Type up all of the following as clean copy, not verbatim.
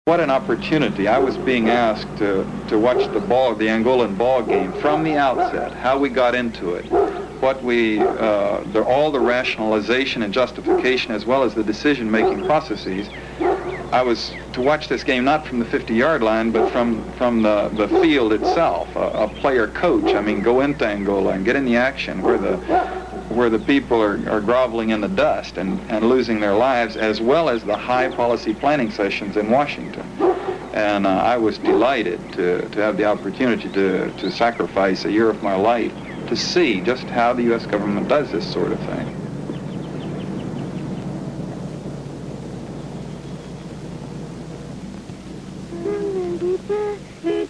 What an opportunity. I was being asked to watch the Angolan ball game from the outset, how we got into it, what all the rationalization and justification as well as the decision-making processes. I was to watch this game not from the 50-yard line, but from the field itself, a player coach. I mean, go into Angola and get in the action where the people are groveling in the dust and losing their lives, as well as the high policy planning sessions in Washington. And I was delighted to have the opportunity to sacrifice a year of my life to see just how the U.S. government does this sort of thing.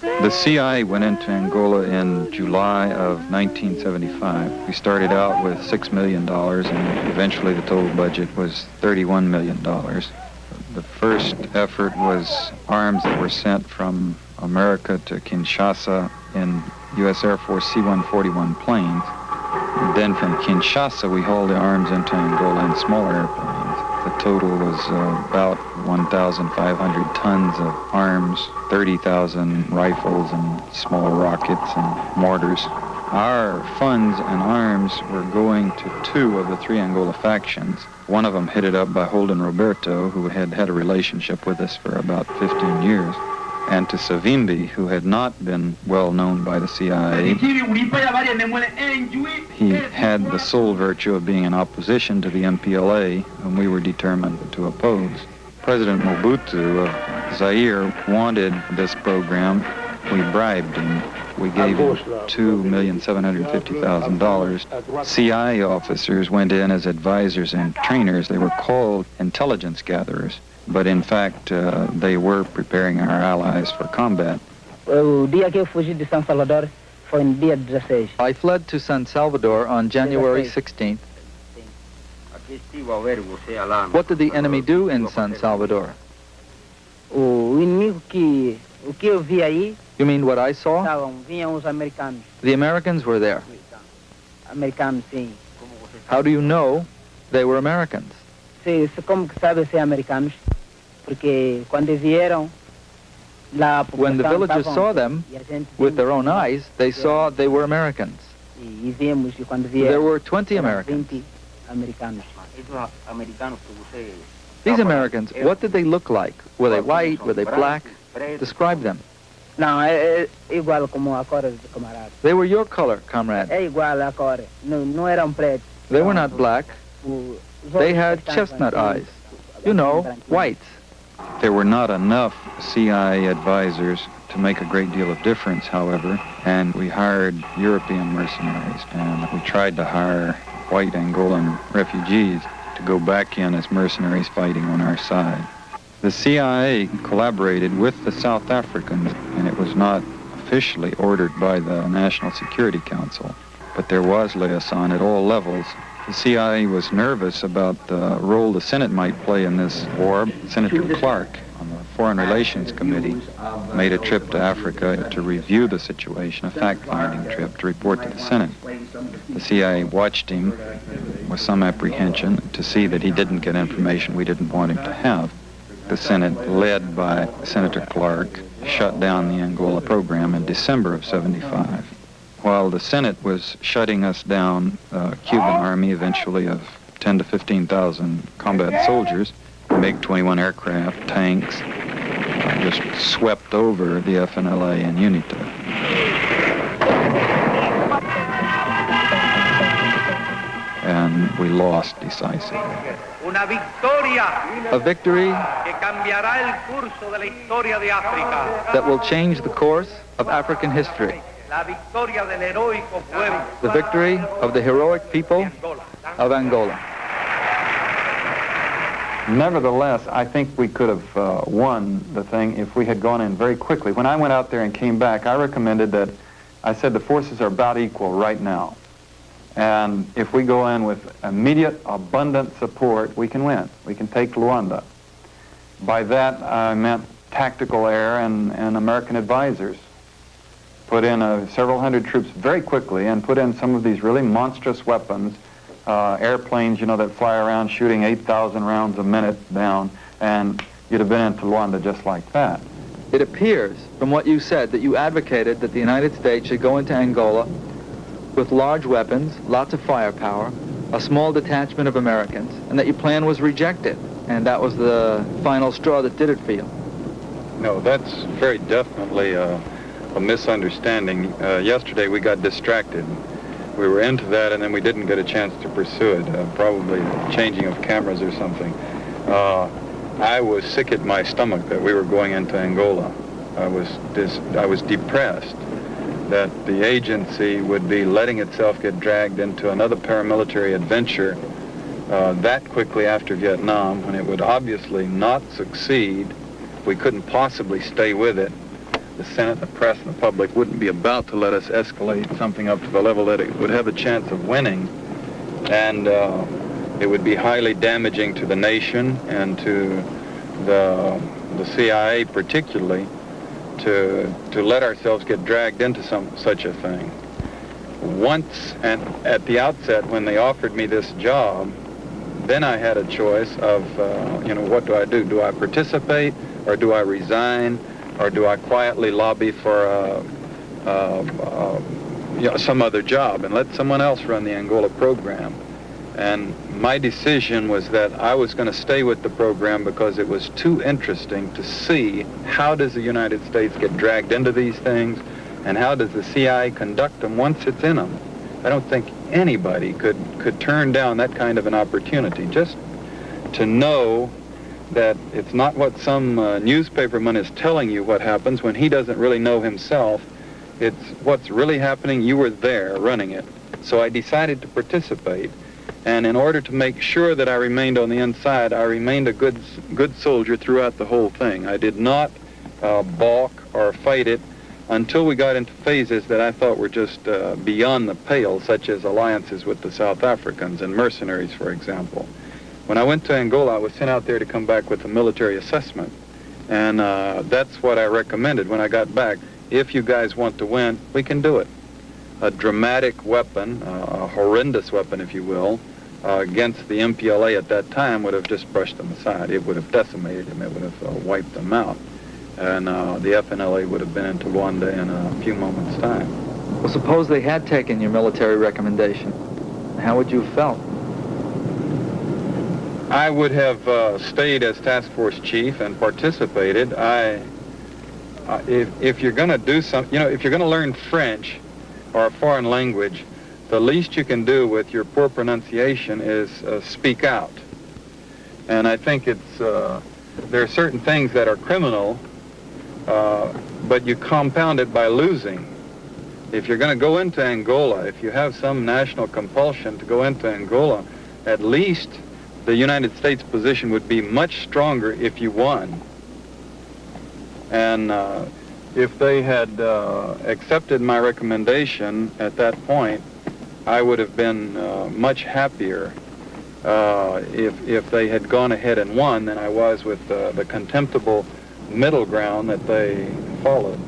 The CIA went into Angola in July of 1975. We started out with $6 million, and eventually the total budget was $31 million. The first effort was arms that were sent from America to Kinshasa in U.S. Air Force C-141 planes. And then from Kinshasa, we hauled the arms into Angola in smaller airplanes. The total was about 1,500 tons of arms, 30,000 rifles and small rockets and mortars. Our funds and arms were going to two of the three Angola factions. One of them headed up by Holden Roberto, who had had a relationship with us for about 15 years, and to Savimbi, who had not been well known by the CIA. He had the sole virtue of being in opposition to the MPLA, whom we were determined to oppose. President Mobutu of Zaire wanted this program. We bribed him. We gave him $2,750,000. CIA officers went in as advisors and trainers. They were called intelligence gatherers, but in fact, they were preparing our allies for combat. I fled to San Salvador on January 16th. What did the enemy do in San Salvador? You mean what I saw? The Americans were there. How do you know they were Americans? When the villagers saw them with their own eyes, they saw they were Americans. There were 20 Americans. These Americans, what did they look like? Were they white? Were they black? Describe them. They were your color, comrade. They were not black. They had chestnut eyes. You know, whites. There were not enough CIA advisors to make a great deal of difference, however, and we hired European mercenaries, and we tried to hire white Angolan refugees to go back in as mercenaries fighting on our side. The CIA collaborated with the South Africans, and it was not officially ordered by the National Security Council, but there was liaison at all levels. The CIA was nervous about the role the Senate might play in this war. Senator Clark on the Foreign Relations Committee made a trip to Africa to review the situation, a fact-finding trip to report to the Senate. The CIA watched him with some apprehension to see that he didn't get information we didn't want him to have. The Senate, led by Senator Clark, shut down the Angola program in December of '75. While the Senate was shutting us down, the Cuban army, eventually of 10 to 15,000 combat soldiers, MiG-21 aircraft, tanks, just swept over the FNLA and UNITA. And we lost decisively. A victory that will change the course of African history. The victory of the heroic people of Angola. Nevertheless, I think we could have won the thing if we had gone in very quickly. When I went out there and came back, I recommended that, I said the forces are about equal right now. And if we go in with immediate, abundant support, we can win. We can take Luanda. By that, I meant tactical air and American advisors. Put in several hundred troops very quickly and put in some of these really monstrous weapons, airplanes, you know, that fly around shooting 8,000 rounds a minute down, and you'd have been into Luanda just like that. It appears, from what you said, that you advocated that the United States should go into Angola with large weapons, lots of firepower, a small detachment of Americans, and that your plan was rejected, and that was the final straw that did it for you. No, that's very definitely a misunderstanding. Yesterday we got distracted. We were into that, and then we didn't get a chance to pursue it, probably changing of cameras or something. I was sick at my stomach that we were going into Angola. I was depressed that the agency would be letting itself get dragged into another paramilitary adventure that quickly after Vietnam, when it would obviously not succeed. We couldn't possibly stay with it. The Senate, the press, and the public wouldn't be about to let us escalate something up to the level that it would have a chance of winning. And it would be highly damaging to the nation and to the CIA particularly to let ourselves get dragged into such a thing. Once, and at the outset when they offered me this job, then I had a choice of, what do I do? Do I participate, or do I resign, or do I quietly lobby for some other job and let someone else run the Angola program? And my decision was that I was going to stay with the program because it was too interesting to see how does the United States get dragged into these things, and how does the CIA conduct them once it's in them. I don't think anybody could turn down that kind of an opportunity, just to know that it's not what some newspaperman is telling you what happens when he doesn't really know himself. It's what's really happening. You were there running it. So I decided to participate. And in order to make sure that I remained on the inside, I remained a good soldier throughout the whole thing. I did not balk or fight it until we got into phases that I thought were just beyond the pale, such as alliances with the South Africans and mercenaries, for example. When I went to Angola, I was sent out there to come back with a military assessment. And that's what I recommended when I got back. If you guys want to win, we can do it. A dramatic weapon, a horrendous weapon, if you will, against the MPLA at that time would have just brushed them aside. It would have decimated them. It would have wiped them out. And the FNLA would have been into Luanda in a few moments' time. Well, suppose they had taken your military recommendation. How would you have felt? I would have stayed as task force chief and participated. If you're going to do something, if you're going to learn French or a foreign language, the least you can do with your poor pronunciation is speak out. And I think there are certain things that are criminal, but you compound it by losing. If you're going to go into Angola, if you have some national compulsion to go into Angola, at least the United States position would be much stronger if you won. And if they had accepted my recommendation at that point, I would have been much happier if they had gone ahead and won than I was with the contemptible middle ground that they followed.